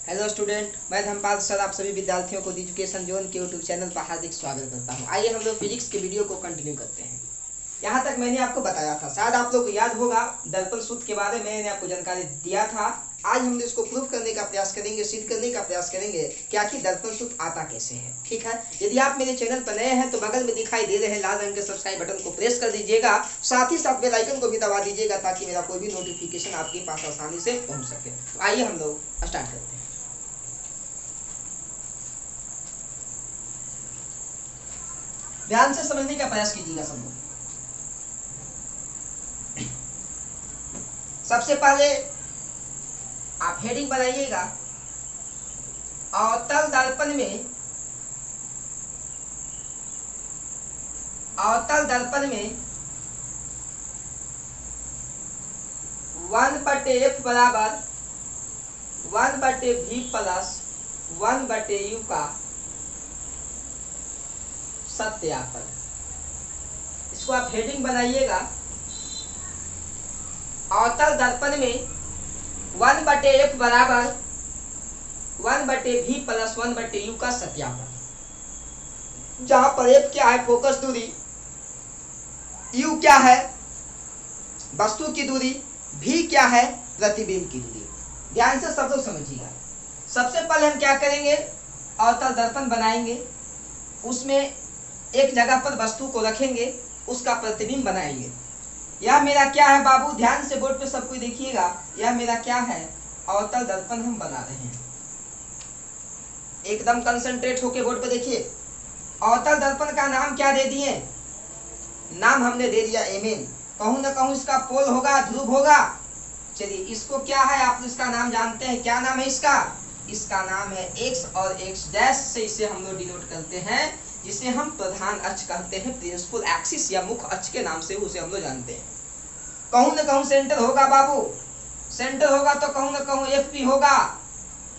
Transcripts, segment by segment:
Hello student, मैं Dharmpal sir आप सभी विद्यार्थियों को एजुकेशन जोन के यूट्यूब चैनल पर हार्दिक स्वागत करता हूं। आइए हम लोग फिजिक्स के वीडियो को कंटिन्यू करते हैं। यहाँ तक मैंने आपको बताया था, शायद आप लोग को याद होगा, दर्पण सूत्र के बारे में मैंने आपको जानकारी दिया था। आज हम इसको प्रूव करने का प्रयास करेंगे, सिद्ध करने का प्रयास करेंगे कि आखिर दर्पण सूत्र आता कैसे है। ठीक है, यदि आप मेरे चैनल पर नए हैं तो बगल में दिखाई दे रहे लाल रंग के सब्सक्राइब बटन को प्रेस कर दीजिएगा, साथ ही साथ बेल आइकन को भी दबा दीजिएगा ताकि मेरा कोई भी नोटिफिकेशन आपके पास आसानी से पहुंच सके। तो आइए हम लोग स्टार्ट करते हैं। ध्यान से समझने का प्रयास कीजिएगा सब लोग। सबसे पहले आप हेडिंग बनाइएगा, अवतल दर्पण में 1/f बराबर 1/v प्लस 1/u का सत्यापन। इसको आप हेडिंग बनाइएगा, अवतल दर्पण में 1/f बराबर 1/v प्लस 1/u का सत्यापन। जहां पर f क्या है, फोकस दूरी, u क्या है, वस्तु की दूरी, v क्या है, प्रतिबिंब की दूरी। ध्यान से सब लोग समझिएगा। सबसे पहले हम क्या करेंगे, अवतल दर्पण बनाएंगे, उसमें एक जगह पर वस्तु को रखेंगे, उसका प्रतिबिंब बनाएंगे। यह मेरा क्या है बाबू, ध्यान से बोर्ड पे सब कोई देखिएगा, यह मेरा क्या है, अवतल दर्पण हम बना रहे हैं। एकदम कंसंट्रेट होके बोर्ड पे देखिए। अवतल दर्पण का नाम क्या दे दिए, नाम हमने दे दिया एमएन। कहूं ना कहूं इसका पोल होगा, ध्रुव होगा। चलिए इसको क्या है, आप इसका नाम जानते हैं, क्या नाम है इसका, इसका नाम है एक्स, और एक्स डैश से इसे हम लोग डिनोट करते हैं, जिसे हम प्रधान अक्ष कहते हैं, प्रिंसिपल एक्सिस या मुख्य अक्ष के नाम से उसे हम लोग जानते हैं। कहूं ना कहूं सेंटर होगा बाबू, सेंटर होगा तो कहूं ना कहूं एफ पी होगा।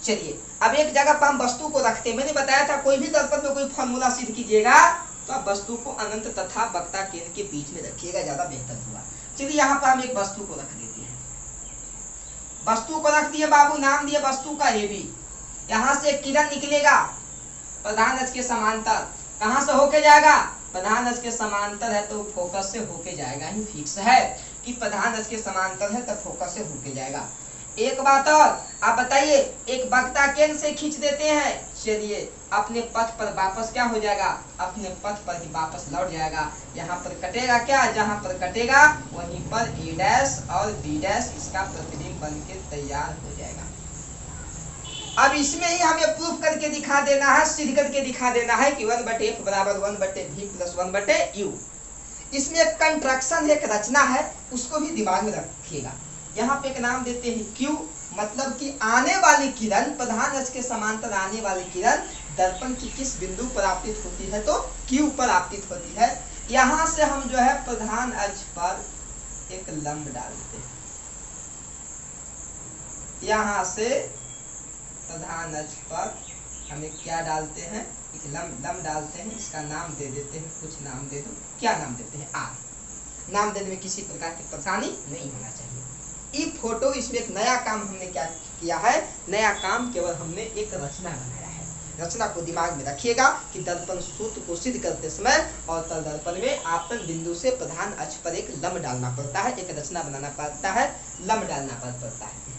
चलिए अब एक जगह पर हम वस्तु को रखते हैं। मैंने बताया था कोई भी दर्पण में कोई फॉर्मूला सिद्ध कीजिएगा तो आप वस्तु को अनंत तथा वक्ता केंद्र के बीच में रखिएगा, ज्यादा बेहतर होगा। चलिए यहाँ पर हम एक वस्तु को रख देते हैं। वस्तु को रख दिए बाबू, नाम दिए वस्तु का ए बी। यहाँ से किरण निकलेगा प्रधान अक्ष के समांतर, कहां से होके जाएगा, प्रधान अक्ष के समांतर है तो फोकस से होके जाएगा, ही फिक्स है कि प्रधान अक्ष के समांतर है तो फोकस से होके जाएगा। एक बात और आप बताइए, एक वक्ता केंद्र से खींच देते हैं, चलिए अपने पथ पर वापस क्या हो जाएगा, अपने पथ पर ही वापस लौट जाएगा। यहाँ पर कटेगा क्या, जहां पर कटेगा वहीं पर ए डैश और बी डैश इसका प्रतिबिंब बन के तैयार हो जाएगा। अब इसमें ही हमें प्रूफ करके दिखा देना है, सिद्ध करके दिखा देना है कि 1/f बराबर 1/v प्लस 1/u। इसमें एक कंट्रक्शन है, एक रचना है, उसको भी दिमाग में रखिएगा। यहाँ पे एक नाम देते हैं Q, मतलब कि आने वाली किरण, प्रधान अक्ष के समांतर आने वाली किरण दर्पण की किस बिंदु पर आपतित होती है, तो Q पर आपतित होती है। यहाँ से हम जो है प्रधान अक्ष पर एक लंब डालते हैं, यहाँ से प्रधान अक्ष पर हम एक क्या डालते हैं, एक लंब डालते हैं। इसका नाम दे देते हैं, कुछ नाम दे दो, क्या नाम देते हैं, आर। नाम देने में किसी प्रकार की परेशानी नहीं होना चाहिए। ई फोटो, इसमें एक नया काम हमने क्या किया है, नया काम केवल हमने एक रचना बनाया है। रचना को दिमाग में रखिएगा कि दर्पण सूत्र को सिद्ध करते समय अवतल दर्पण में आपतन बिंदु से प्रधान अक्ष पर एक लंब डालना पड़ता है, एक रचना बनाना पड़ता है, लंब डालना पड़ता है।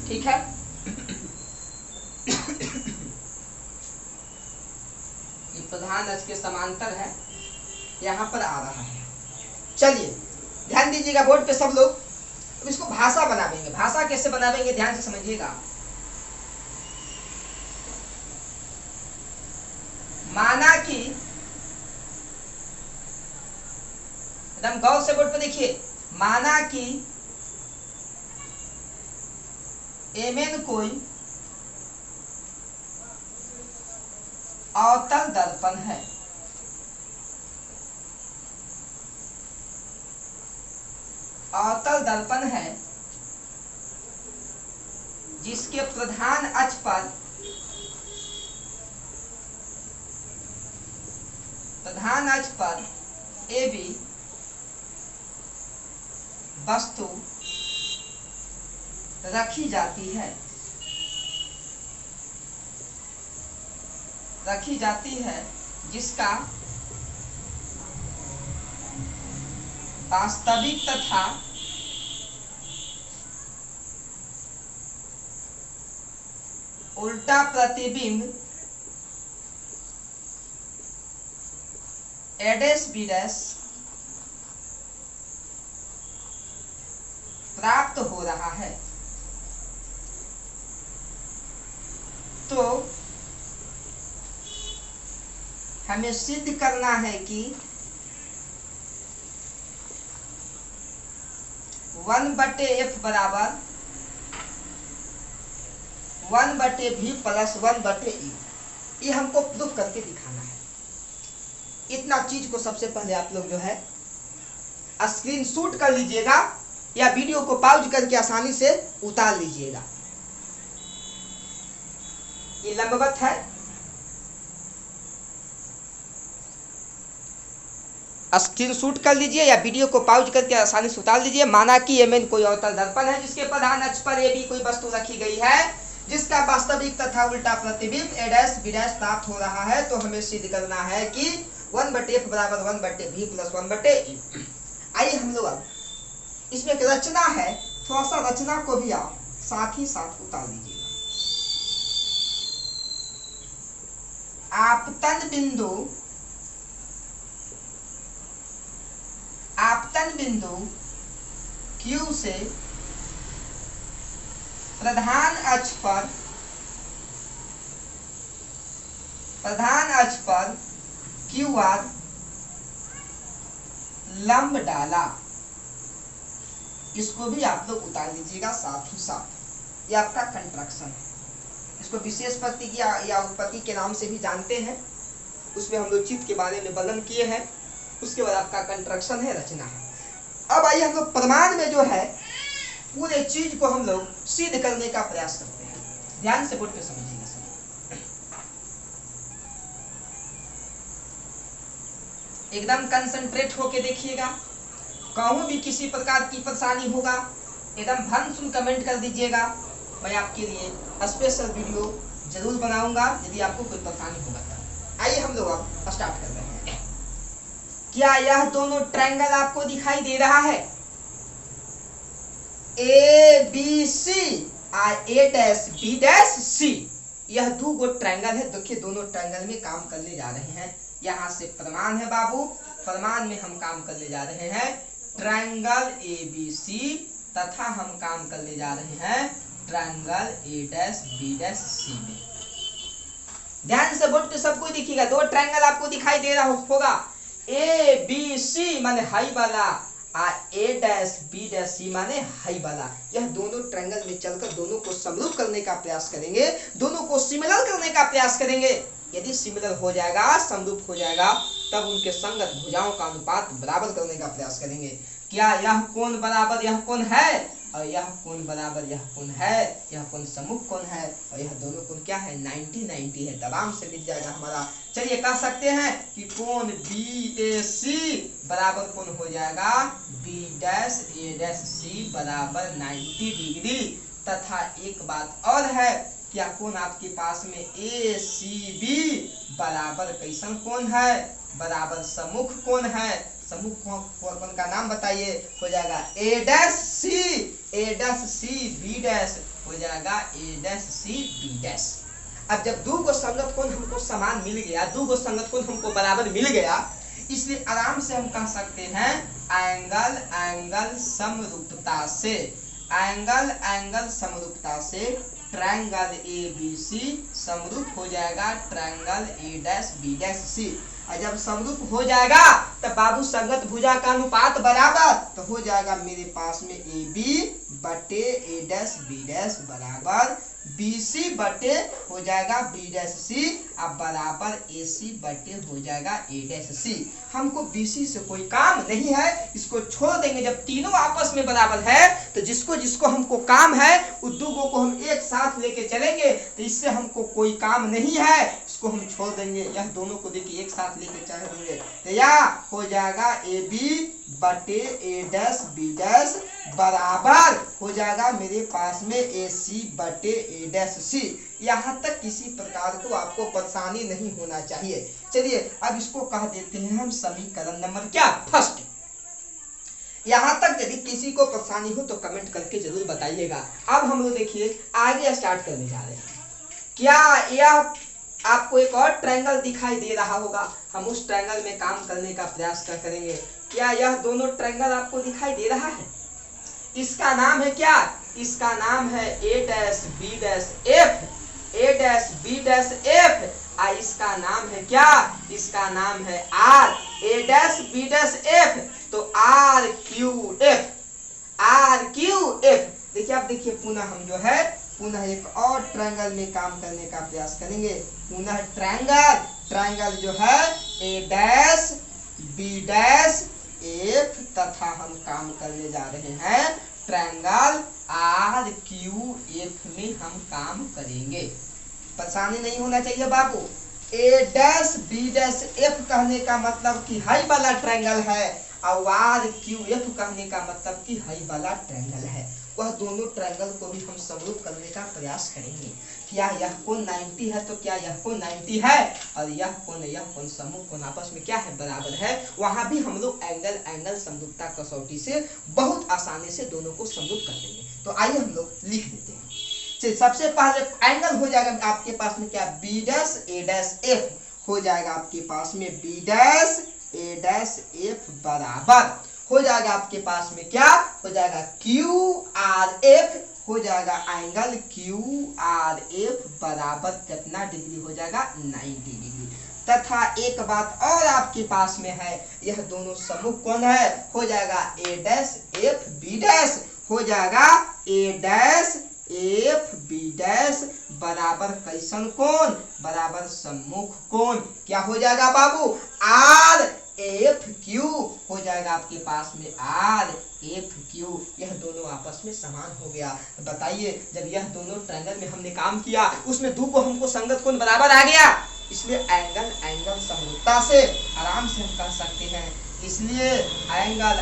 ठीक है, ये प्रधान अक्ष के समांतर है, यहां पर आ रहा है। चलिए ध्यान दीजिएगा बोर्ड पे सब लोग। अब इसको भाषा बनावेंगे, भाषा कैसे बनावेंगे ध्यान से समझिएगा। माना कि, एकदम गौर से बोर्ड पे देखिए, माना कि एमएन कोई अवतल दर्पण है, अवतल दर्पण है जिसके प्रधान अक्ष पर AB वस्तु रखी जाती है जिसका वास्तविक तथा उल्टा प्रतिबिंब एडेस बीडेस प्राप्त हो रहा है। तो हमें सिद्ध करना है कि 1/f बराबर 1/v प्लस 1/e। ये हमको प्रूफ करके दिखाना है। इतना चीज को सबसे पहले आप लोग जो है स्क्रीनशॉट कर लीजिएगा या वीडियो को पॉज करके आसानी से उतार लीजिएगा। ये लंबवत है, स्क्रीनशॉट कर लीजिए या वीडियो को पॉज करके आसानी से उतार लीजिए। माना कि एमएन कोई अवतल दर्पण है जिसके प्रधान अक्ष पर ए बी कोई वस्तु रखी गई है जिसका वास्तविक तथा उल्टा प्रतिबिंब ए डैश बी डैश प्राप्त हो रहा है। तो हमें सिद्ध करना है कि 1/f बराबर 1/v प्लस 1/e। आइए हम लोग अब इसमें एक रचना है, थोड़ा सा रचना को भी आप साथ ही साथ उतार लीजिएगा। आपतन बिंदु Q से प्रधान अक्ष पर QR लंब डाला। इसको भी आप लोग उतार लीजिएगा साथ ही साथ। ये आपका कंट्रक्शन है, इसको विशेष प्रतिक्रिया या उत्पत्ति के नाम से भी जानते हैं। उसमें हम लोग चित्त के बारे में वर्णन किए हैं। उसके बाद आपका कंट्रक्शन है, रचना है। अब आइए हम लोग प्रमाण में जो है पूरे चीज को हम लोग सिद्ध करने का प्रयास करते हैं। ध्यान से बोल के समझिएगा सब। एकदम कंसंट्रेट होके देखिएगा। कहूं भी किसी प्रकार की परेशानी होगा एकदम भन सुन कमेंट कर दीजिएगा। मैं आपके लिए स्पेशल वीडियो जरूर बनाऊंगा यदि आपको कोई परेशानी होगा तो। आइए हम लोग अब स्टार्ट कर रहे हैं। क्या यह दोनों ट्रायंगल आपको दिखाई दे रहा है? A B C A dash B dash C. यह दो गो ट्रायंगल है। देखिए दोनों ट्रायंगल में काम करने जा रहे हैं। यहाँ से प्रमाण है बाबू, प्रमाण में हम काम करने जा रहे हैं ट्रायंगल ए बी सी तथा हम काम करने जा रहे हैं triangle A dash B dash C में। ध्यान से बोल के सबको दिखेगा। दो ट्रायंगल आपको दिखाई दे रहा होगा, ए बी सी माने हाई वाला ए डैश बी डैश सी माने हाई वाला। यह दोनों ट्रायंगल में चलकर दोनों को समरूप करने का प्रयास करेंगे, दोनों को सिमिलर करने का प्रयास करेंगे। यदि सिमिलर हो जाएगा, समरूप हो जाएगा, तब उनके संगत भुजाओं का अनुपात बराबर करने का प्रयास करेंगे। क्या यह कोण बराबर यह कोण है और यह कोण बराबर यह कोण है, यह कोण सम्मुख कोण है और यह दोनों कोण क्या है 90-90 है। आराम से मिल जाएगा हमारा। चलिए कह सकते हैं कि कोण BAC बराबर कोण हो जाएगा B dash A dash C बराबर 90 डिग्री। तथा एक बात और है, क्या कोण आपके पास में ACB बराबर कैसन कोण है? बराबर सम्मुख कोण है। सम्मुख कोण का नाम बताइए। हो जाएगा A dash C B dash हो जाएगा A dash C B dash. अब जब दो गो संगत कोण हमको समान मिल गया, दो गो संगत कोण हमको बराबर मिल गया, इसलिए आराम से हम कह सकते हैं एंगल समरूपता से, एंगल समरूपता से ट्रायंगल ABC समरूप हो जाएगा triangle A dash B dash C। और जब समरूप हो जाएगा तब बाबू संगत भुजा का अनुपात बराबर तो हो जाएगा मेरे पास में AB बटे A डैश B डैश बराबर BC बटे हो जाएगा B डैश C अब बराबर AC बटे हो जाएगा A डैश C। हमको BC से कोई काम नहीं है, इसको छोड़ देंगे। जब तीनों आपस में बराबर है तो जिसको जिसको हमको काम है उस दो को हम एक साथ लेके चलेंगे, तो इससे हमको कोई काम नहीं है, इसको हम छोड़ देंगे। यह दोनों को देखिए एक साथ लेके चलेंगे तो यह हो जाएगा AB बटे ए डैश बी डैश बराबर हो जाएगा मेरे पास में ए सी बटे ए डैश सी। यहाँ तक किसी प्रकार को आपको परेशानी नहीं होना चाहिए। चलिए अब इसको कह देते हैं हम समीकरण नंबर क्या, फर्स्ट। यहाँ तक यदि किसी को परेशानी हो तो कमेंट करके जरूर बताइएगा। अब हम लोग देखिए आगे स्टार्ट करने जा रहे हैं। क्या यह आपको एक और ट्रायंगल दिखाई दे रहा होगा, हम उस ट्रायंगल में काम करने का प्रयास करेंगे। क्या यह दोनों ट्रायंगल आपको दिखाई दे रहा है? इसका नाम है क्या, इसका नाम है A dash B dash F, A dash B dash F. इसका नाम है क्या, इसका नाम है R, A dash B dash F. तो R Q F, R Q F. देखिए अब देखिए पुनः हम जो है पुनः एक और ट्रायंगल में काम करने का प्रयास करेंगे। पुनः ट्रायंगल जो है A dash B dash F तथा हम काम करने जा रहे हैं ट्रायंगल आर क्यू एफ में हम काम करेंगे। परेशानी नहीं होना चाहिए बाबू। ए डैश बी डैश एफ कहने का मतलब कि हाई वाला ट्रायंगल है और आर क्यू एफ कहने का मतलब कि हाई वाला ट्रायंगल है। वह दोनों ट्रायंगल को भी हम समरूप करने का प्रयास करेंगे। क्या यह कोण 90 है तो क्या यह कोण 90 है, और यह कोण समरूप कोण आपस में क्या है, बराबर है। वहां भी हम लोग एंगल समरूपता कसौटी से बहुत आसानी से दोनों को समरूप कर देंगे। तो आइए हम लोग लिख देते हैं। चलिए सबसे पहले एंगल हो जाएगा आपके पास में क्या, बी डैश ए डैश एफ हो जाएगा आपके पास में बी डैश ए डैश एफ बराबर हो जाएगा आपके पास में क्या हो जाएगा, क्यू आर एफ हो जाएगा एंगल क्यू आर एफ बराबर कितना डिग्री हो जाएगा, 90 डिग्री। तथा एक बात और आपके पास में है, यह दोनों समूह कोण है, हो जाएगा ए डैश एफ बी डैश हो जाएगा ए डैश एफ बी डैश बराबर कैसन कोण, बराबर सम्मुख कोण। क्या हो जाएगा बाबू, आर एफ क्यू हो जाएगा आपके पास में आर एफ क्यू। यह दोनों आपस में समान हो गया। बताइए जब यह दोनों ट्रायंगल में हमने काम किया उसमें दो को हमको संगत कोण बराबर आ गया, इसलिए एंगल समरूपता से आराम से हम कह सकते हैं। इसलिए एंगल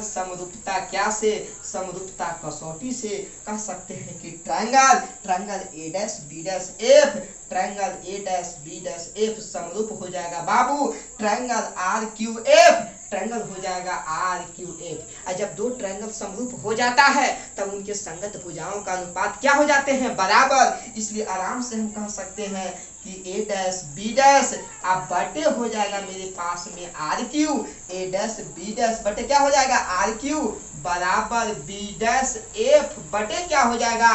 समरूपता क्या से, समरूपता कसौटी से कह सकते हैं कि triangle A dash B dash F, triangle A dash B dash F समरूप हो जाएगा बाबू triangle R Q F, triangle हो जाएगा आर क्यू एफ। और जब दो ट्रायंगल समरूप हो जाता है तब उनके संगत भुजाओं का अनुपात क्या हो जाते हैं, बराबर। इसलिए आराम से हम कह सकते हैं कि ए डैश बी डैश अब बटे हो जाएगा मेरे पास में R Q, A dash B dash बटे क्या हो जाएगा आर क्यू बराबर बी डैश एफ बटे क्या हो जाएगा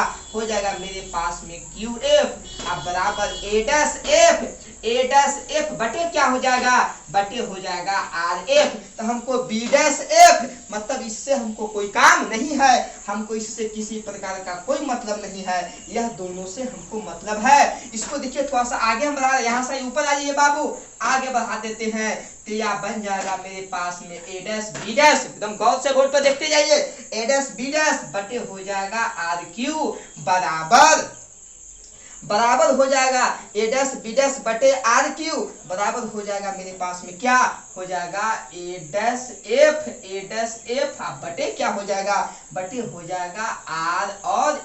मेरे पास में क्यू एफ। अब बराबर ए डैश एफ बटे क्या हो जाएगा, बटे हो जाएगा आर एफ। तो हमको बी डैश एफ मतलब इससे हमको कोई काम नहीं है, हमको इससे किसी प्रकार का कोई मतलब नहीं है, यह दोनों से हमको मतलब है। इसको देखिए थोड़ा सा आगे हम बढ़ा, यहाँ से ऊपर आ जाइए बाबू, आगे बढ़ा देते हैं तो यह बन जाएगा मेरे पास में ए डैश बी डैश, एकदम गौर से बोर्ड पर देखते जाइए, ए डैश बी डैश बटे हो जाएगा आर क्यू बराबर हो जाएगा ए डैश बी डैश बटे आर क्यू बराबर हो जाएगा मेरे पास में क्या हो जाएगा ए डैश एफ बटे क्या हो जाएगा, बटे हो जाएगा आर और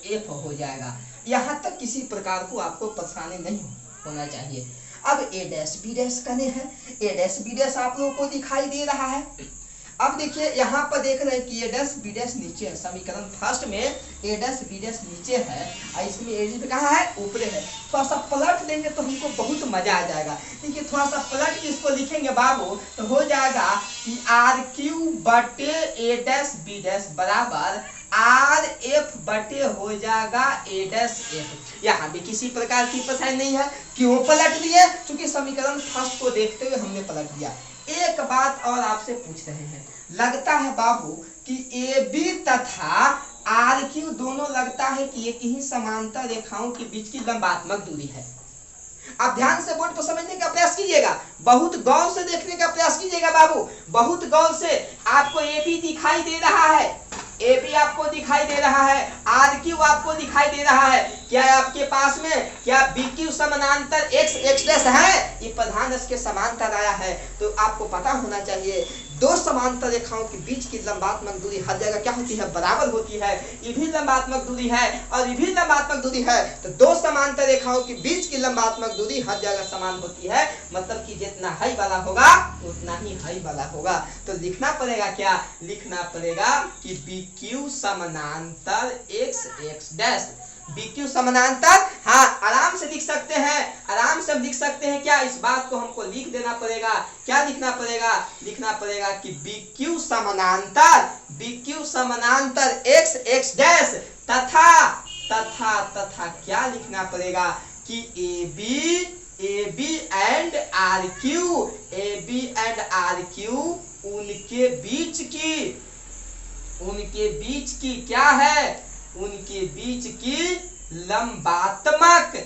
एफ हो जाएगा। यहाँ तक किसी प्रकार को आपको परेशानी नहीं होना चाहिए। अब ए डैश बी डैश करने हैं, ए डैश बी डैश आप लोगों को दिखाई दे रहा है। अब देखिए यहाँ पर देख रहे हैं कि ए डैश बी डैश नीचे है, समीकरण फर्स्ट में ए डैश बी डैश नीचे है और इसमें ए डैश कहाँ है, ऊपर है। थोड़ा सा पलट देंगे तो हमको बहुत मजा आ जाएगा। देखिए थोड़ा सा पलट के इसको लिखेंगे बाबू तो हो जाएगा कि आर क्यू बटे ए डैश बी डैश बराबर आर एफ बटे हो जाएगा ए डैश एफ। यहाँ भी किसी प्रकार की परेशानी नहीं है। क्यों पलट दिए, क्योंकि समीकरण फर्स्ट को देखते हुए हमने पलट दिया। एक बात और आपसे पूछ रहे हैं, लगता है बाबू कि ए बी तथा आर क्यू दोनों लगता है कि एक ही समांतर रेखाओं के बीच की लंबात्मक दूरी है। आप ध्यान से बोर्ड को समझने का प्रयास कीजिएगा, बहुत गौर से देखने का प्रयास कीजिएगा बाबू, बहुत गौर से। आपको ए बी दिखाई दे रहा है, ए बी आपको दिखाई दे रहा है, आर क्यू आपको दिखाई दे रहा है। क्या है आपके पास में, क्या BQ समानांतर x x डैश है, ये प्रधान अक्ष के समांतर आया है। तो आपको पता होना चाहिए दो समांतर रेखाओं के बीच की लंबात्मक दूरी हर जगह क्या होती है, बराबर होती है। ये भी लंबात्मक दूरी है और ये भी लंबात्मक दूरी है, तो दो समांतर रेखाओं के बीच की लंबात्मक दूरी हर जगह समान होती है। मतलब कि जितना हाई वाला होगा उतना ही हाई वाला होगा। तो लिखना पड़ेगा क्या, लिखना पड़ेगा कि BQ समानांतर x x डैश, BQ समानांतर, हाँ आराम से लिख सकते हैं, आराम से हम लिख सकते हैं। क्या इस बात को हमको लिख देना पड़ेगा, क्या लिखना पड़ेगा, लिखना पड़ेगा कि BQ समानांतर, BQ समानांतर x x डैश तथा तथा तथा क्या लिखना पड़ेगा कि AB एंड RQ उनके बीच की क्या है, उनके बीच की लंबात्मक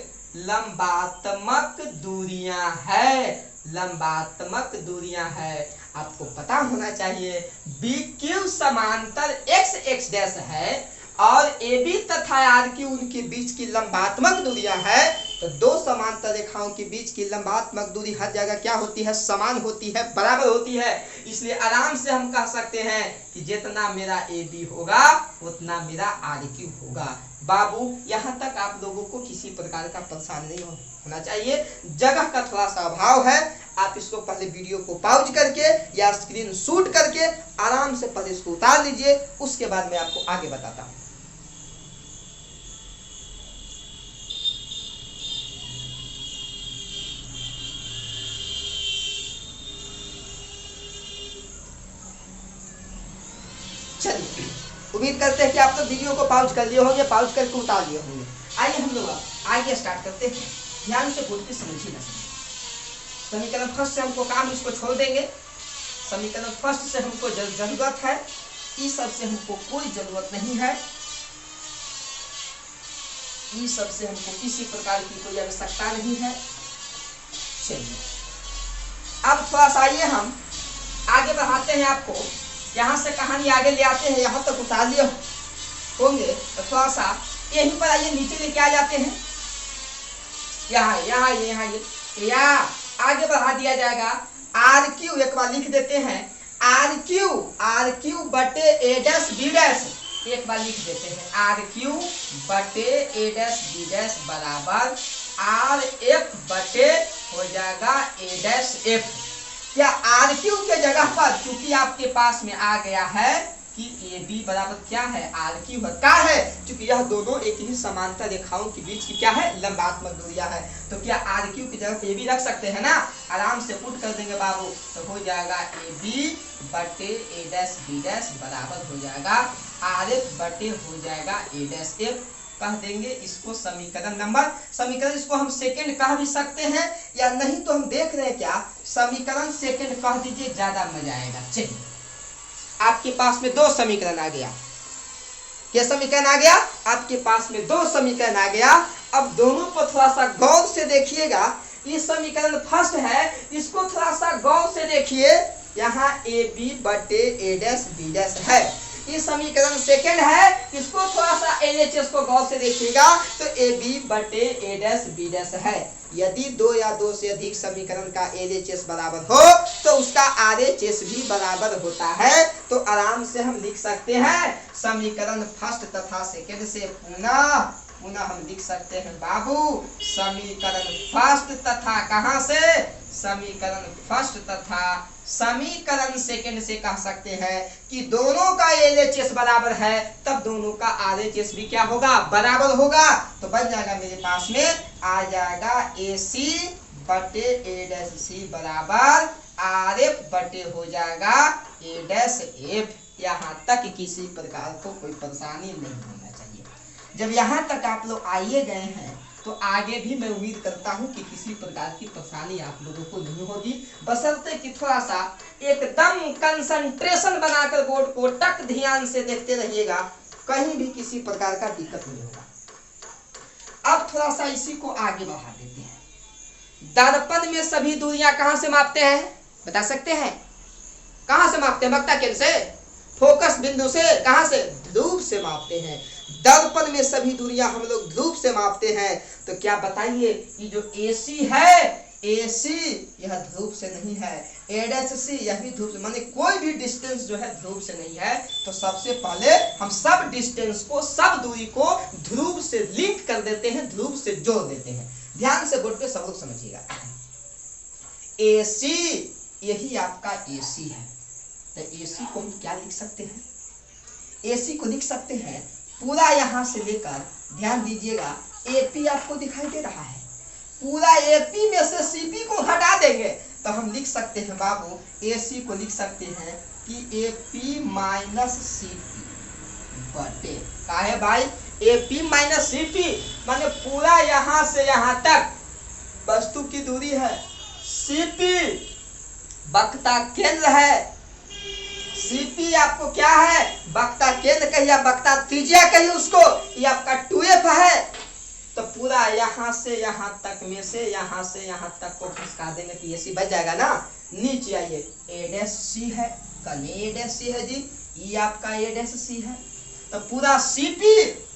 दूरियां है, लंबात्मक दूरियां है। आपको पता होना चाहिए BQ समांतर x x डैश है और AB तथा RQ उनके बीच की लंबात्मक दूरियां है। तो दो समांतर रेखाओं के बीच की लंबात्मक दूरी हर जगह क्या होती है, समान होती है, बराबर होती है। इसलिए आराम से हम कह सकते हैं कि जितना मेरा AB होगा उतना मेरा RQ होगा। बाबू यहाँ तक आप लोगों को किसी प्रकार का परेशान नहीं होना चाहिए। जगह का थोड़ा सा अभाव है, आप इसको पहले वीडियो को पॉज करके या स्क्रीन शूट करके आराम से पहले इसको उतार लीजिए, उसके बाद मैं आपको आगे बताता हूँ। चलिए, उम्मीद करते हैं कि आप तो वीडियो को पॉज कर लिए होंगे, पॉज करके उतार लिए होंगे। आइए हम लोग आगे स्टार्ट करते हैं। ध्यान से बोल के समझिए ना। समीकरण फर्स्ट से हमको काम इसको छोड़ देंगे। समीकरण फर्स्ट से हमको जरूरत है, इस सब से हमको कोई जरूरत नहीं है, इस सब से हमको किसी प्रकार की कोई आवश्यकता नहीं है। चलिए अब थोड़ा सा आइए हम आगे बढ़ाते हैं। आपको यहाँ से कहानी आगे ले आते हैं, यहाँ तक उतार लिए होंगे तो थोड़ा सा यहीं पर आइए, नीचे लेके आ जाते हैं। यहाँ यहाँ या आगे बढ़ा दिया जाएगा। RQ एक बार लिख देते हैं, RQ बटे A डैश B डैश, एक बार लिख देते हैं RQ बटे A डैश B डैश बराबर RF बटे हो जाएगा A डैश F। क्या RQ के जगह पर चूंकि आपके पास में आ गया है कि AB बराबर क्या है, RQ क्या है, चूंकि यह दोनों एक ही समांतर रेखाओं के बीच की क्या है, लंबात्मक दूरियां है। तो क्या RQ की जगह AB रख सकते हैं ना, आराम से पुट कर देंगे बाबू। तो हो जाएगा AB बटे A डैश B डैश बराबर हो जाएगा RF बटे हो जाएगा A डैश F। कह देंगे इसको समीकरण नंबर, समीकरण इसको हम सेकंड कह भी सकते हैं, या नहीं तो हम देख रहे हैं क्या, समीकरण सेकंड कह दीजिए, ज्यादा मजा आएगा। चलिए आपके पास में दो समीकरण आ गया। क्या समीकरण आ गया, आपके पास में दो समीकरण आ गया। अब दोनों को थोड़ा सा गौर से देखिएगा। ये समीकरण फर्स्ट है, इसको थोड़ा सा गौर से देखिए। यहाँ AB बटे A डैश B डैश है। ये समीकरण सेकंड है, इसको थोड़ा सा LHS को गौर से देखिएगा। तो AB बटे A डैश B डैश है। यदि दो या दो से अधिक समीकरण का LHS बराबर हो तो उसका RHS भी बराबर होता है। तो आराम से हम लिख सकते हैं समीकरण फर्स्ट तथा सेकंड से पुनः हम लिख सकते हैं बाबू समीकरण फर्स्ट तथा कहां से, समीकरण फर्स्ट तथा समीकरण सेकंड से कह सकते हैं कि दोनों का LHS बराबर है, तब दोनों का RHS भी क्या होगा, बराबर होगा। तो बन जाएगा मेरे पास में आ जाएगा AC बटे A डैश C बराबर RF बटे हो जाएगा A डैश F। यहाँ तक किसी प्रकार को कोई परेशानी नहीं होना चाहिए। जब यहाँ तक आप लोग आइए गए हैं तो आगे भी मैं उम्मीद करता हूँ कि किसी प्रकार की परेशानी आप लोगों को नहीं होगी, बशर्ते कि थोड़ा सा एकदम कंसंट्रेशन बनाकर बोर्ड को टक ध्यान से देखते रहिएगा, कहीं भी किसी प्रकार का दिक्कत नहीं होगा। अब थोड़ा सा इसी को आगे बढ़ा देते हैं। दर्पण में सभी दूरियां कहां से मापते हैं, बता सकते हैं? कहां से मापते हैं? वक्ता केंद्र से, फोकस बिंदु से, कहां से, ध्रुव से मापते हैं। दर्पण में सभी दूरियां हम लोग ध्रुव से मापते हैं। तो क्या बताइए, ये जो AC है, AC यह ध्रुव से नहीं है, A' यह भी ध्रुव से, माने कोई भी डिस्टेंस जो है ध्रुव से नहीं है। तो सबसे पहले हम सब डिस्टेंस को, सब दूरी को ध्रुव से लिंक कर देते हैं, ध्रुव से जोड़ देते हैं। ध्यान से बोर्ड पे सब लोग समझिएगा। AC यही आपका AC है। तो AC को हम क्या लिख सकते हैं? AC को लिख सकते हैं पूरा यहां से लेकर, ध्यान दीजिएगा, AP आपको दिखाई दे रहा है, पूरा AP में से CP को घटा देंगे तो हम लिख सकते हैं बाबू, AC को लिख सकते हैं कि AP माइनस CP बटे, क्या है भाई, AP माइनस CP, माने पूरा यहां से यहां तक वस्तु की दूरी है, CP वक्रता केंद्र है, CP आपको क्या है, वक्रता केंद्र कहिए, वक्रता त्रिज्या कहिए उसको, ये आपका 2F है। तो पूरा यहां से यहां तक में से यहां से यहां तक को खिसका देंगे तो ये सी बच जाएगा ना। नीचे आइए, A' है, कने A' है जी, ये आपका A' है। तो पूरा CP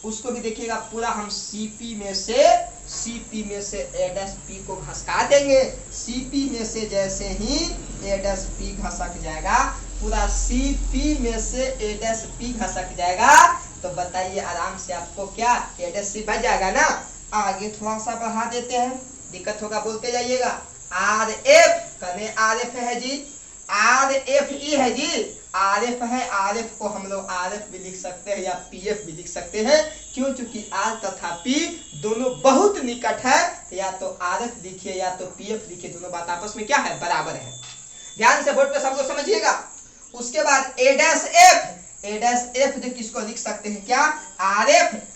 उसको भी देखिएगा, पूरा हम CP में से A' को घसका देंगे। CP में से जैसे ही A' घसक जाएगा, पूरा CP में से A' घसक जाएगा, तो बताइए आराम से आपको क्या A' बच जाएगा ना। आगे थोड़ा सा बढ़ा देते हैं, दिक्कत होगा बोलते जाइएगा। RF कने RF है जी, RFE है जी, RF है, RF को हम लोग RF भी लिख सकते हैं या PF भी लिख सकते हैं, क्यों, चूंकि R तथा P दोनों बहुत निकट है, या तो RF लिखिए या तो PF लिखिए, दोनों बात आपस में क्या है, बराबर है। ध्यान से बोर्ड पे सब लोग समझिएगा। उसके बाद A''F जो किसको लिख सकते हैं क्या,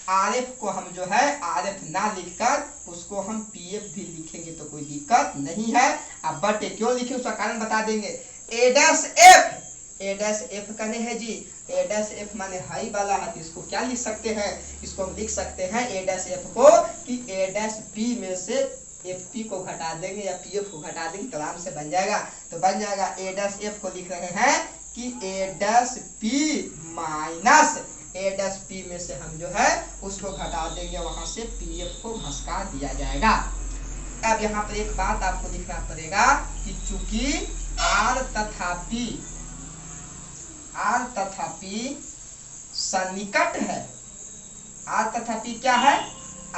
RF को हम जो है RF ना लिखकर उसको हम PF भी लिखेंगे तो कोई दिक्कत नहीं है। अब बटे क्यों लिखे उसका कारण बता देंगे। A''F कने है जी, A''F माने हाई वाला है, इसको क्या लिख सकते हैं, इसको हम लिख सकते हैं A''F को कि A''P में से FP को घटा देंगे या PF को घटा देंगे तो आराम से बन जाएगा। तो बन जाएगा A''F को लिख रहे हैं कि A''P माइनस A''P में से हम जो है उसको घटा देंगे, वहां से PF को घसका दिया जाएगा। अब यहाँ पर एक बात आपको लिखना पड़ेगा कि चूंकि R तथा P सन्निकट है, R तथा P क्या है,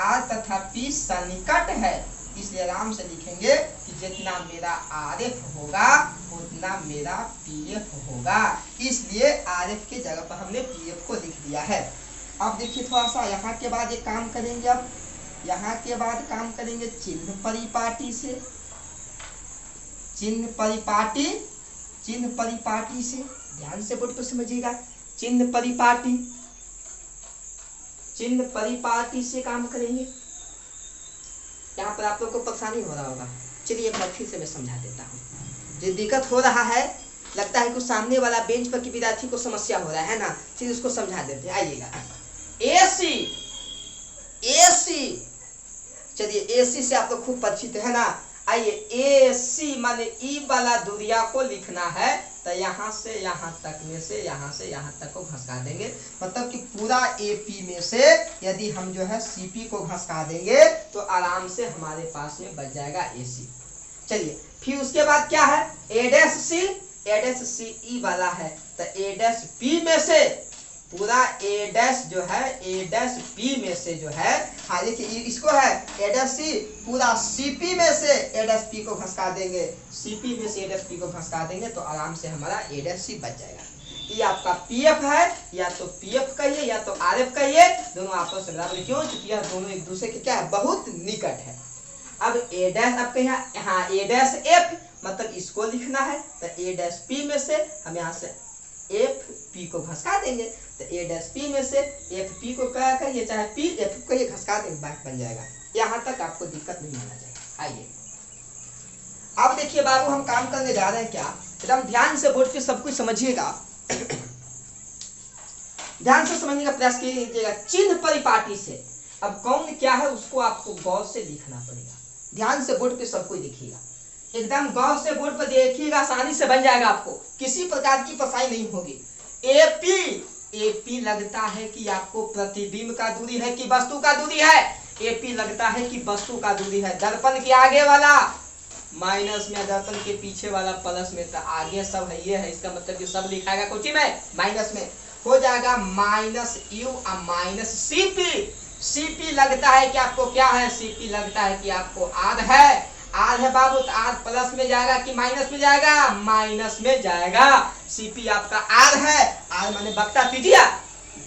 R तथा P सन्निकट है, इसलिए आराम से लिखेंगे कि जितना मेरा RF होगा उतना मेरा PF होगा, इसलिए RF के जगह पर हमने PF को लिख दिया है। अब देखिए थोड़ा सा यहाँ के बाद एक काम करेंगे, अब यहाँ के बाद काम करेंगे चिन्ह परिपाटी से, चिन्ह परिपाटी से ध्यान से बोर्ड पर समझिएगा। चिन्ह परिपाटी से काम करेंगे। यहाँ पर आप लोग को परेशानी हो रहा होगा, चलिए एक बार फिर से मैं समझा देता हूँ। जो दिक्कत हो रहा है, लगता है कुछ सामने वाला बेंच पर की विद्यार्थी को समस्या हो रहा है ना, चलिए उसको समझा देते हैं। आइएगा, AC चलिए AC से आप लोग खूब परिचित है ना। आइए AC माने ई वाला दूरिया को लिखना है, तो यहाँ से यहाँ तक में से यहाँ तक को घसका देंगे, मतलब कि पूरा AP में से यदि हम जो है CP को घसका देंगे तो आराम से हमारे पास में बच जाएगा AC। चलिए फिर उसके बाद क्या है, A''C ई वाला है, तो A''P में से पूरा A' जो है A''P में से जो है, हाँ देखिए इसको है A''C, पूरा CP में से A''P को घसका देंगे, CP में से A''P को घसका देंगे तो आराम से हमारा A''C बच जाएगा। ये आपका PF है, या तो PF कहिए या तो RF कहिए, दोनों आपस में बराबर, क्यों, क्योंकि यह दोनों एक दूसरे के क्या है, बहुत निकट है। अब आपके यहाँ A''F मतलब इसको लिखना है, तो A''P में से हम यहाँ से FP को घसका देंगे, तो A''P में से FP को क्या करिए, चाहे PF को ये घसका देंगे, बात बन जाएगा। यहाँ तक आपको दिक्कत नहीं आना चाहिए। आइए अब देखिए बाबू, हम काम करने जा रहे हैं क्या, एकदम ध्यान से बोर्ड पे सब कुछ समझिएगा, ध्यान से समझने का प्रयास कीजिएगा। चिन्ह परिपाटी से अब कौन क्या है उसको आपको गौर से लिखना पड़ेगा। ध्यान से बोर्ड पे सब कुछ देखिएगा, एकदम गौर से बोर्ड पर देखिएगा, आसानी से बन जाएगा, आपको किसी प्रकार की परेशानी नहीं होगी। AP एपी लगता है कि आपको प्रतिबिंब का दूरी है कि वस्तु का दूरी है? एपी लगता है कि वस्तु का दूरी है। दर्पण के आगे वाला माइनस में, दर्पण के पीछे वाला प्लस में, तो आगे सब है ये है, इसका मतलब कि सब लिखाएगा कोची में माइनस में, हो जाएगा माइनस यू और माइनस सीपी। सीपी लगता है कि आपको क्या है? सीपी लगता है कि आपको आर है। आर है बाबू, तो आर प्लस में जाएगा कि माइनस में जाएगा? माइनस में जाएगा। सीपी आपका आर है, आर माने वक्ता त्रिज्या,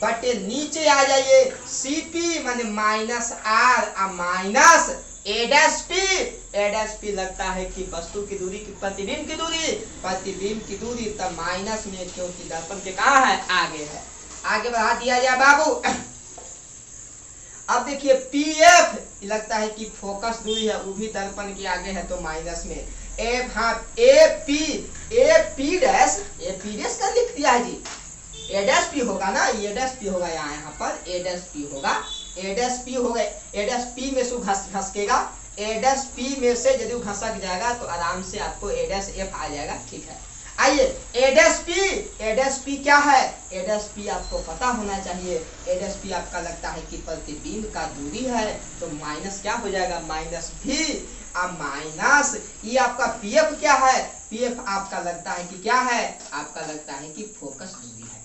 बटे नीचे आ जाइए, सीपी माने माइनस आर और माइनस ए डैश पी। ए डैश पी लगता है कि वस्तु की दूरी की प्रतिबिंब की दूरी, प्रतिबिंब की दूरी, तब माइनस में, क्योंकि दर्पण के कहाँ है? आगे है। आगे बढ़ा दिया जाए बाबू। अब देखिए पी एफ लगता है कि फोकस दूरी है, वो भी दर्पण के आगे है, तो माइनस में। एफ, हाँ ए पी डैश का लिख दिया है जी, ए डैश पी होगा ना, ए डैश पी होगा यहाँ पर ए डैश पी होगा, ए डैश पी होगा, ए डैश पी में से घसकेगा, ए डैश पी में से यदि घसक जाएगा तो आराम से आपको ए डैश एफ आ जाएगा। ठीक है, आइए ए डैश पी क्या है? ए डैश पी आपको पता होना चाहिए। ए डैश पी आपका लगता है कि प्रतिबिंब का दूरी है, तो माइनस क्या हो जाएगा? माइनस भी और माइनस ये आपका पीएफ क्या है? पीएफ आपका लगता है कि क्या है? आपका लगता है कि फोकस दूरी है।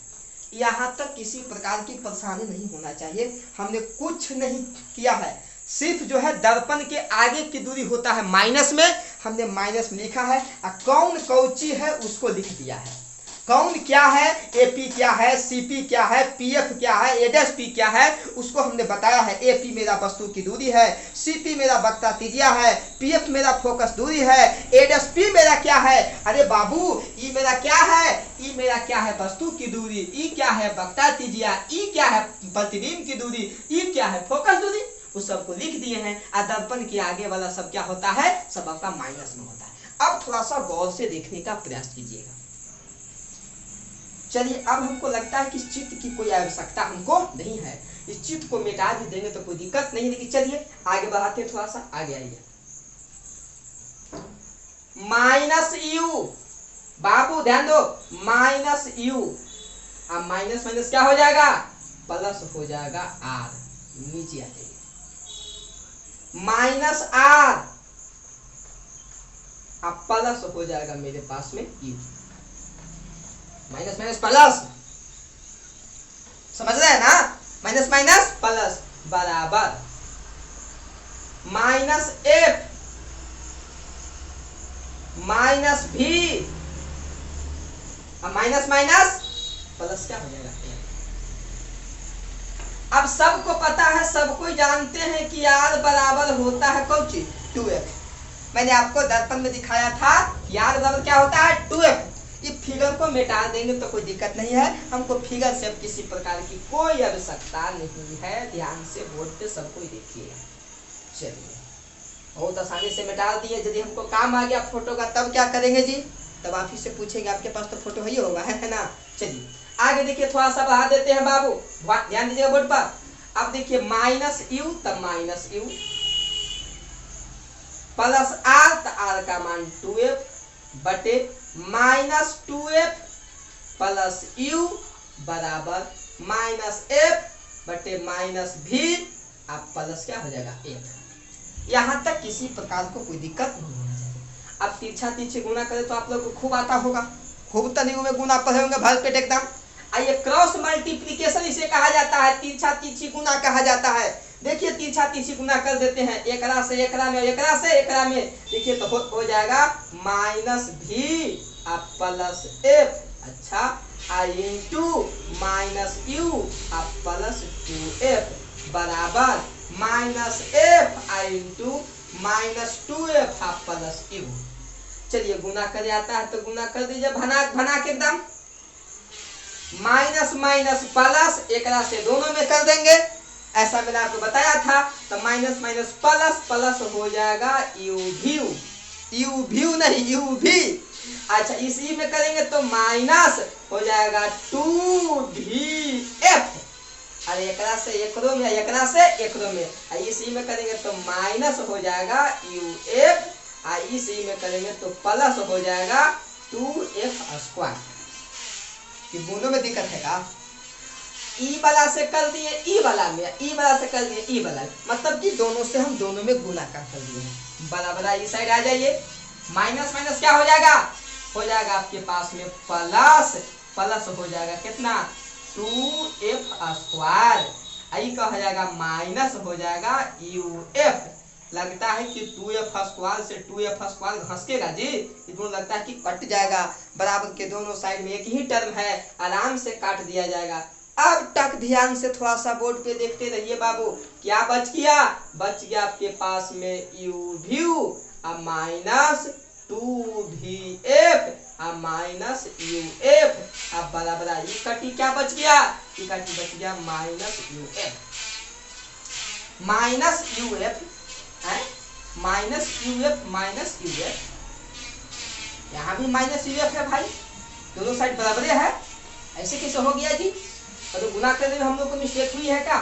यहाँ तक किसी प्रकार की परेशानी नहीं होना चाहिए, हमने कुछ नहीं किया है, सिर्फ जो है दर्पण के आगे की दूरी होता है माइनस में, हमने माइनस में लिखा है, और कौन कौची है उसको लिख दिया है। कौन क्या है? एपी क्या है, सीपी क्या है, पीएफ क्या है, ए डैश पी क्या है, उसको हमने बताया है। एपी मेरा वस्तु की दूरी है, सीपी मेरा वक्ता त्रिज्या है, पीएफ मेरा फोकस दूरी है, ए डैश पी मेरा क्या है? अरे बाबू ई मेरा क्या है? ई मेरा क्या है? वस्तु की दूरी। ई क्या है? वक्ता त्रिज्या। ई क्या है? प्रतिबिंब की दूरी। ई क्या है? फोकस दूरी। उस सबको लिख दिए हैं, और दर्पण के आगे वाला सब क्या होता है? सब आपका माइनस में होता है। अब थोड़ा सा गौर से देखने का प्रयास कीजिएगा। चलिए, अब हमको लगता है कि इस चित्र की कोई आवश्यकता हमको नहीं है, इस चित्र को मिटा भी देंगे तो कोई दिक्कत नहीं, लेकिन चलिए आगे बढ़ाते हैं, थोड़ा सा आगे आइए। माइनस यू, बाबू ध्यान दो, माइनस यू, अब माइनस माइनस क्या हो जाएगा? प्लस हो जाएगा आर, नीचे आ जाइए, माइनस आर, अब प्लस हो जाएगा मेरे पास में यू, माइनस माइनस प्लस, समझ रहे हैं ना? माइनस माइनस प्लस बराबर माइनस एफ माइनस भी, माइनस माइनस प्लस क्या हो जाएगा? अब सबको पता है, सबको जानते हैं कि आर बराबर होता है कौन चीज? 2f। मैंने आपको दर्पण में दिखाया था कि आर बराबर क्या होता है? 2f। ये फिगर को मिटा देंगे तो कोई दिक्कत नहीं है, हमको फिगर से अब किसी प्रकार की कोई आवश्यकता नहीं है। ध्यान से बोर्ड पे सब कोई देखिएगा। चलिए, बहुत आसानी से मिटा दिए। यदि हमको काम आ गया फोटो का तब क्या करेंगे जी? तब आप ही से पूछेंगे, आपके पास तो फोटो ही होगा, है ना? चलिए आगे देखिए, थोड़ा सा बढ़ा देते हैं बाबू, ध्यान दीजिएगा बोर्ड पर। अब देखिए माइनस यू, तब माइनस यू प्लस आर, तो आर का मान 2f बटे माइनस 2f प्लस यू बराबर माइनस एफ बटे माइनस भी, अब प्लस क्या हो जाएगा? एफ। यहाँ तक किसी प्रकार को कोई दिक्कत नहीं होना चाहिए। अब तिरछा तिरछे गुना करें तो आप लोग को खूब आता होगा, खूब तनियों में गुना पढ़े होंगे भर पेट एकदम। आइए, क्रॉस मल्टीप्लिकेशन इसे कहा जाता है, तिरछा तिरछी गुना कहा जाता है। देखिए तिरछा तिरछी गुना कर देते हैं, एकरा से एकरा में, एकरा से एकरा में, देखिए तो हो जाएगा माइनस भी अब प्लस एफ, अच्छा आई इंटू माइनस यू अब प्लस 2f बराबर minus F I into minus 2f अब प्लस यू। चलिए गुना कर आता है तो गुना कर दीजिए, भना भना के एकदम, माइनस माइनस प्लस, एकरा से दोनों में कर देंगे, ऐसा मैंने आपको बताया था। तो माइनस माइनस प्लस, प्लस हो जाएगा यू व्यू, यू व्यू नहीं यू भी। अच्छा इसी में करेंगे तो माइनस हो जाएगा 2vf, अरे एकरा से एकरो में, एकरा से एकरो में, इसी में करेंगे तो माइनस हो जाएगा uf, इसी में करेंगे तो प्लस हो जाएगा 2f स्क्वायर। कि गुणों में दिक्कत है का? ई वाला से कर दिए ई वाला में, ई वाला से कर दिए ई वाला, मतलब कि दोनों से हम दोनों में गुना कर दिए। बराबर इस साइड आ जाइए, माइनस माइनस क्या हो जाएगा, हो जाएगा आपके पास में प्लस, प्लस हो जाएगा कितना 2f², आई कहा जाएगा माइनस हो जाएगा uf। लगता है कि 2f² से 2f² घसकेगा जी, इसमें लगता है कि कट जाएगा, बराबर के दोनों साइड में एक ही टर्म है, आराम से काट दिया जाएगा। अब तक ध्यान से थोड़ा सा बोर्ड पे देखते रहिए बाबू, क्या बच गया, बच गया आपके पास में u minus 2vf minus uf। अब बराबर ये कटी क्या बच गया, ये कटी बच गया माइनस uf, माइनस uf है, माइनस uf माइनस uf, यहाँ भी माइनस uf है भाई, दोनों साइड बराबर है, ऐसे कैसे हो गया जी। तो गुना करने में हम लोग को मिस्टेक हुई है क्या,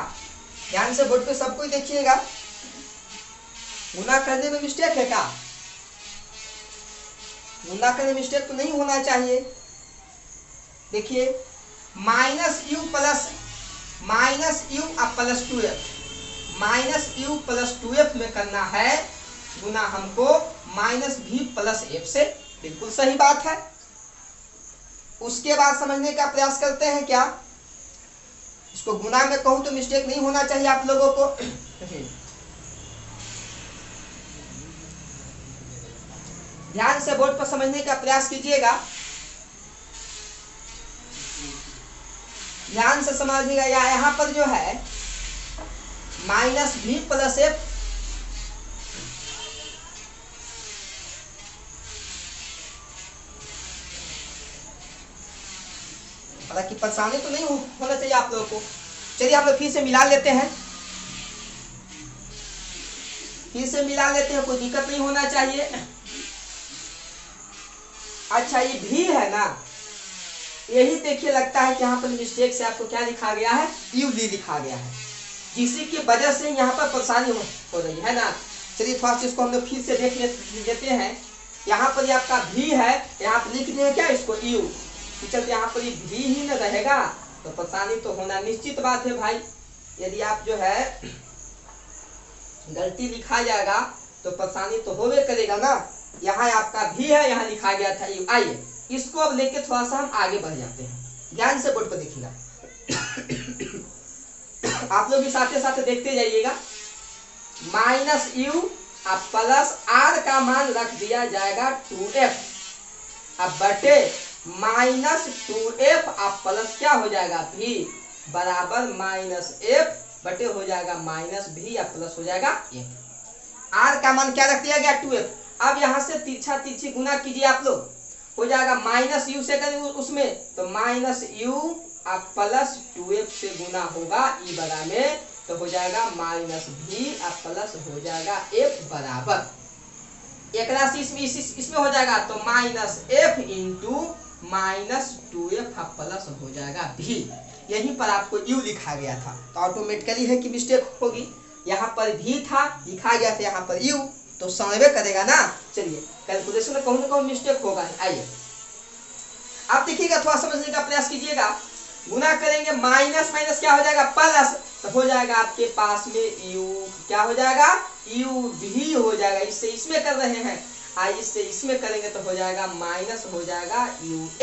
ध्यान से बोर्ड पे सबको देखिएगा, गुना करने में मिस्टेक है क्या, गुना करने में मिस्टेक तो नहीं होना चाहिए। देखिए minus u plus -2f, minus u plus 2f में करना है गुना हमको -v प्लस f से, बिल्कुल सही बात है। उसके बाद समझने का प्रयास करते हैं क्या, इसको गुना में कहूं तो मिस्टेक नहीं होना चाहिए आप लोगों को। ध्यान से बोर्ड पर समझने का प्रयास कीजिएगा, ध्यान से समझिएगा। यहाँ पर जो है -v प्लस f, हालांकि परेशानी तो नहीं होना चाहिए आप लोगों को। चलिए हम लोग फिर से मिला लेते हैं, फिर से मिला लेते हैं, कोई दिक्कत नहीं होना चाहिए। अच्छा ये भी है ना, यही देखिए लगता है कि यहाँ पर मिस्टेक से आपको क्या लिखा गया है, यू लिखा गया है, जिसी की वजह से यहाँ पर परेशानी हो रही है ना। चलिए थोड़ा सा इसको हम लोग फिर से देख लेते हैं। यहाँ पर ये आपका भी है, यहाँ पर लिख दिए क्या इसको यू, चलते यहाँ पर भी ही न रहेगा तो परेशानी तो होना निश्चित बात है भाई। यदि आप जो है गलती लिखा जाएगा तो परेशानी तो होवे करेगा ना। यहाँ आपका भी है, यहाँ लिखा गया था यू। आइए इसको अब लेके थोड़ा सा हम आगे बढ़ जाते हैं, ध्यान से बोर्ड पर देखिएगा। आप लोग भी साथ साथ देखते जाइएगा। माइनस यू अब प्लस आर का मान रख दिया जाएगा 2f, अब बटे -2f अब प्लस क्या हो जाएगा v बराबर -f बटे हो जाएगा -v या प्लस हो जाएगा f। r का मान क्या रख दिया गया 2f। अब यहाँ से तिरछा तिरछी गुना कीजिए आप लोग, हो जाएगा -u से करेंगे उसमें तो -u अब प्लस 2f से गुना होगा ई बराबर में तो हो जाएगा -v अब प्लस हो जाएगा f बराबर एक राशि इसमें हो जाएगा तो -f इंटू -2f प्लस हो जाएगा v। यहीं पर आपको u लिखा गया था तो ऑटोमेटिकली है कि मिस्टेक होगी, यहाँ पर v था लिखा गया था यहाँ पर u तो समझ करेगा ना। चलिए कैलकुलेशन में कहूँ ना कहूँ मिस्टेक होगा। आइए आप देखिएगा, थोड़ा समझने का प्रयास कीजिएगा। गुना करेंगे माइनस माइनस क्या हो जाएगा प्लस, तो हो जाएगा आपके पास में u क्या हो जाएगा u भी हो जाएगा, इससे इसमें कर रहे हैं, इससे इसमें करेंगे तो हो जाएगा माइनस हो जाएगा uf।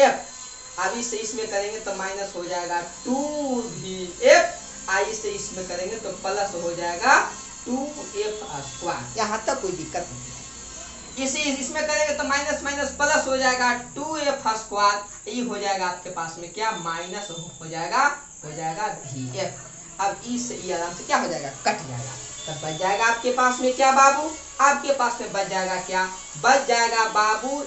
अब इससे इसमें करेंगे तो माइनस हो जाएगा 2vf, इससे इसमें करेंगे तो प्लस हो जाएगा 2f²। यहाँ तक कोई दिक्कत नहीं है। इसे इसमें करेंगे तो माइनस माइनस प्लस हो जाएगा 2f², ये हो जाएगा आपके पास में क्या माइनस हो जाएगा vf। अब इससे ये आराम से क्या हो जाएगा कट जाएगा, तब बच जाएगा आपके पास में क्या बाबू, आपके पास में बच जाएगा क्या, बच जाएगा बाबू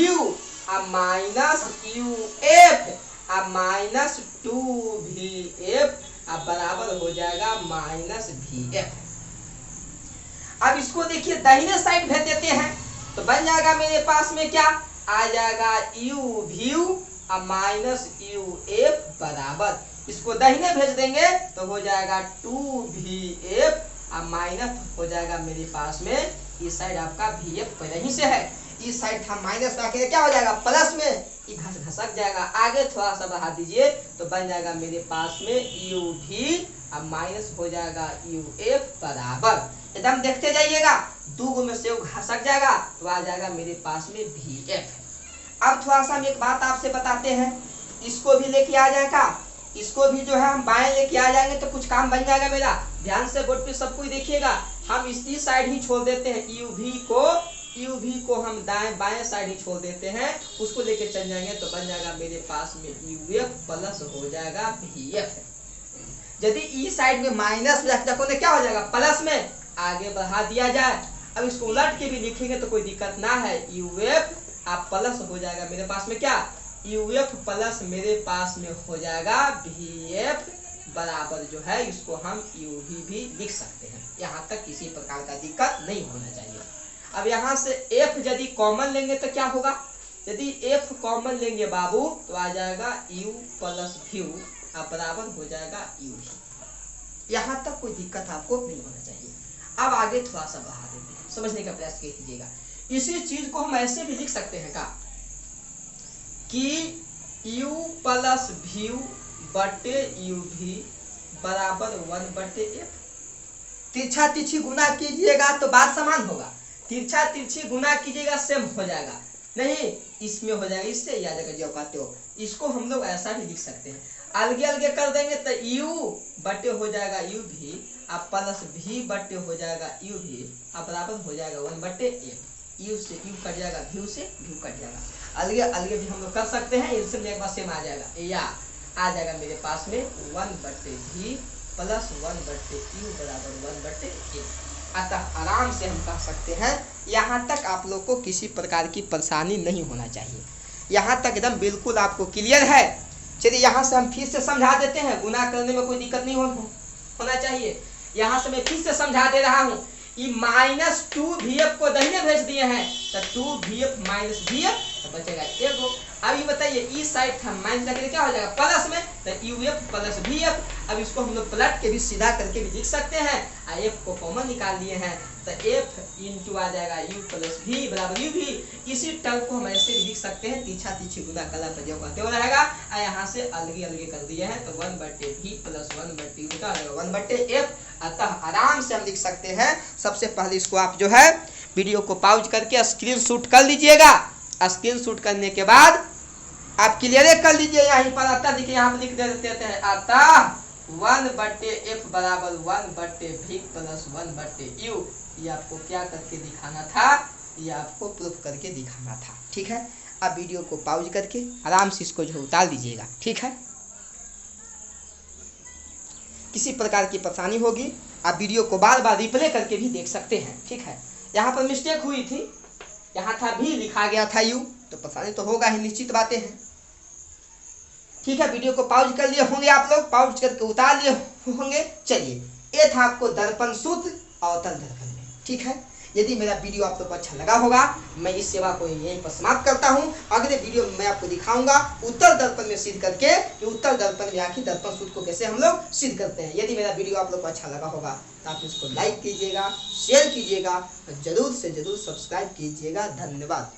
u अब माइनस uf अब माइनस 2vf अब बराबर हो जाएगा -vf। अब इसको देखिए दाहिने साइड भेज देते हैं तो बन जाएगा मेरे पास में क्या आ जाएगा u अब -uf बराबर, इसको दाहिने भेज देंगे तो हो जाएगा 2vf अब माइनस हो जाएगा मेरे पास में इस साइड आपका vf पहले ही से है, इस साइड था माइनस में, आके क्या हो जाएगा प्लस में, ये घसक जाएगा। आगे थोड़ा सा बढ़ा दीजिए तो बन जाएगा मेरे पास में यू भी, अब माइनस हो जाएगा यू एफ बराबर, एकदम देखते जाइएगा, दो गो में से वो घसक जाएगा तो आ जाएगा मेरे पास में भी एफ। अब थोड़ा सा हम एक बात आपसे बताते हैं, इसको भी लेके आ जाएगा, इसको भी जो है हम बाएं लेके आ जाएंगे तो कुछ काम बन जाएगा मेरा। ध्यान से बोर्ड पे सब कुछ देखिएगा, हम इसी साइड ही छोड़ देते हैं, यू भी को हम दाएं बाएं साइड ही छोड़ देते हैं, उसको लेके चल जाएंगे तो बन जाएगा मेरे पास में यू एफ प्लस हो जाएगा भी एफ। यदि ई साइड में माइनस रखो तो क्या हो जाएगा प्लस में, आगे बढ़ा दिया जाए। अब इसको उलट के भी लिखेंगे तो कोई दिक्कत ना है, यू एफ आप प्लस हो जाएगा मेरे पास में क्या, यू एफ प्लस मेरे पास में हो जाएगा भी एफ बराबर जो है इसको हम यू भी लिख सकते हैं। यहाँ तक किसी प्रकार का दिक्कत नहीं होना चाहिए। अब यहाँ से एफ यदि कॉमन लेंगे तो क्या होगा, यदि एफ कॉमन लेंगे बाबू तो आ जाएगा यू प्लस व्यू अब बराबर हो जाएगा यू भी। यहाँ तक कोई दिक्कत आपको नहीं होना चाहिए। अब आगे थोड़ा सा बढ़ा देते हैं, समझने का प्रयास कीजिएगा। इसी चीज को हम ऐसे भी लिख सकते हैं का कि u प्लस व्यू बटे यू भी बराबर 1/f। तिरछा तिरछी गुना कीजिएगा तो बात समान होगा, तिरछा तिरछी गुना कीजिएगा सेम हो जाएगा, नहीं इसमें हो जाएगा इससे या जाएगा जो कहते हो। इसको हम लोग ऐसा भी लिख सकते हैं, अलगे अलगे कर देंगे तो u बटे हो जाएगा यू भी अब प्लस भी बटे हो जाएगा यू भी अब बराबर हो जाएगा 1/f। यू से यू कट जाएगा, व्यू से व्यू कट जाएगा, अलगे अलगे भी हम लोग कर सकते हैं, इनसे एक बार सेम आ जाएगा, या आ जाएगा मेरे पास में 1/v प्लस 1/u बराबर 1/a। अतः आराम से हम कह सकते हैं, यहाँ तक आप लोग को किसी प्रकार की परेशानी नहीं होना चाहिए। यहाँ तक एकदम बिल्कुल आपको क्लियर है। चलिए यहाँ से हम फिर से समझा देते हैं, गुना करने में कोई दिक्कत नहीं होना चाहिए। यहाँ से मैं फिर से समझा दे रहा हूँ, -2vf को दाहिने भेज दिए हैं तो 2vf माइनस vf तो बचेगा एगो। अब ये बताइए इस साइड था माइनस करके क्या हो जाएगा प्लस में तो uf प्लस vf। अब इसको हम लोग पलट के भी सीधा करके भी लिख सकते हैं, f को कॉमन निकाल लिए हैं तो f इंटू आ जाएगा u प्लस v बराबर u भी। इसी टर्म को हम ऐसे भी लिख सकते हैं, तिरछा तिरछी गुना कला पर जो कहते हो रहेगा, यहाँ से अलगे अलगे कर दिए हैं तो 1/v प्लस 1/u का रहेगा 1/f। अतः आराम से हम लिख सकते हैं। सबसे पहले इसको आप जो है वीडियो को पॉज करके स्क्रीनशॉट कर लीजिएगा। स्क्रीनशॉट करने के बाद आप क्लियर कर लीजिए, यहीं पर अतः देखिए यहाँ पर लिख देते हैं अतः 1/f बराबर 1/v प्लस 1/u। ये आपको क्या करके दिखाना था, ये आपको प्रूफ करके दिखाना था। ठीक है, अब वीडियो को पॉज करके आराम से इसको जो उतार दीजिएगा। ठीक है, किसी प्रकार की परेशानी होगी आप वीडियो को बार बार रिप्ले करके भी देख सकते हैं। ठीक है, यहाँ पर मिस्टेक हुई थी, यहाँ था भी लिखा गया था यू, तो परेशानी तो होगा ही, निश्चित बातें हैं। ठीक है, वीडियो को पॉज कर लिए होंगे आप लोग, पॉज करके उतार लिए होंगे। चलिए, ये था आपको दर्पण सूत्र अवतल दर्पण में। ठीक है, यदि मेरा वीडियो आप लोग को अच्छा लगा होगा, मैं इस सेवा को यहीं पर समाप्त करता हूं। अगले वीडियो में मैं आपको दिखाऊंगा उत्तर दर्पण में सिद्ध करके कि उत्तर दर्पण में आखिर दर्पण सूत्र को कैसे हम लोग सिद्ध करते हैं। यदि मेरा वीडियो आप लोग को अच्छा लगा होगा तो आप इसको लाइक कीजिएगा, शेयर कीजिएगा और जरूर से जरूर सब्सक्राइब कीजिएगा। धन्यवाद।